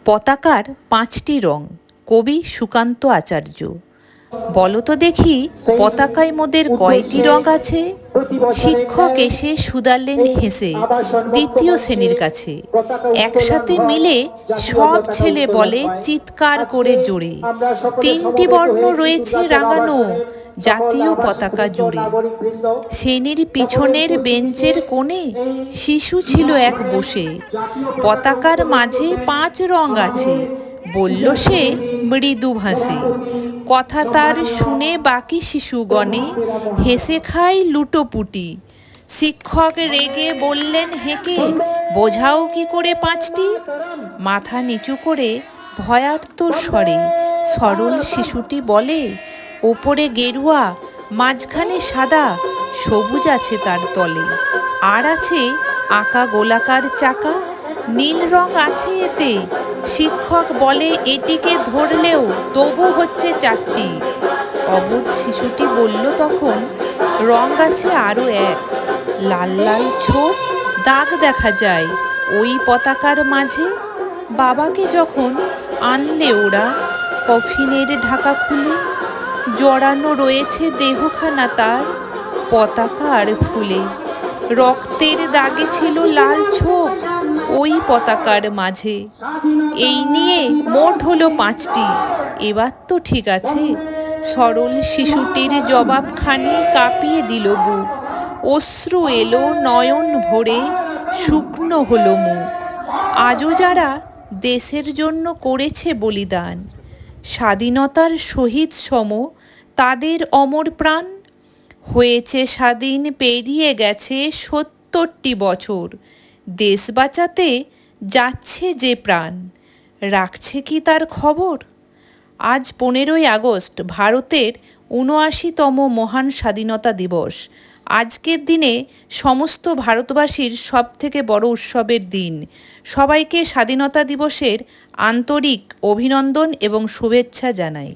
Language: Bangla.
পতাকার ৫টি রং। কবি সুকান্ত আচার্য। বলো তো দেখি পতাকায় মোদের কয়টি রং আছে? শিক্ষক এসে শুধালেন হেসে দ্বিতীয় শ্রেণীর কাছে। একসাথে মিলে সব ছেলে বলে চিৎকার করে জোরে, ৩টি বর্ণ রয়েছে রাঙানো জাতীয় পতাকা জুড়ে। শ্রেণীর পিছনের বেঞ্চের কোণে শিশু ছিল এক বসে। পতাকার মাঝে ৫ রং আছে, বলল সে মৃদু ভাসে। কথা তার শুনে বাকি শিশুগণে হেসে খায় লুটোপুটি। শিক্ষক রেগে বললেন হেঁকে, বোঝাও কি করে ৫টি? মাথা নিচু করে ভয়ার্ত স্বরে সরল শিশুটি বলে, ওপরে গেরুয়া, মাঝখানে সাদা, সবুজ আছে তার তলে, আর আছে আঁকা গোলাকার চাকা, নীল রং আছে এতে। শিক্ষক বলে এটিকে ধরলেও তবু হচ্ছে ৪টি। অবোধ শিশুটি বলল তখন, রং আছে আরও এক, লাল লাল ছোপ দাগ দেখা যায় ওই পতাকার মাঝে। বাবাকে যখন আনলে ওরা কফিনের ঢাকা খুলে, জড়ানো রয়েছে দেহখানা তার পতাকা আর ফুলে। রক্তের দাগে ছিল লাল ছোপ ওই পতাকার মাঝে। এই নিয়ে মোট হলো ৫টি, এবার তো ঠিক আছে। সরল শিশুটির জবাবখানি কাঁপিয়ে দিল বুক, অশ্রু এলো নয়ন ভরে, শুকনো হলো মুখ। আজও যারা দেশের জন্য করেছে বলিদান, স্বাধীনতার শহীদ সম তাদের অমর প্রাণ। হয়েছে স্বাধীন, পেরিয়ে গেছে ৭০টি বছর, দেশ বাঁচাতে যাচ্ছে যে প্রাণ, রাখছে কি তার খবর? আজ ১৫ই আগস্ট ভারতের ৭৯তম মহান স্বাধীনতা দিবস। আজকের দিনে সমস্ত ভারতবাসীর সবথেকে বড় উৎসবের দিন। সবাইকে স্বাধীনতা দিবসের আন্তরিক অভিনন্দন এবং শুভেচ্ছা জানাই।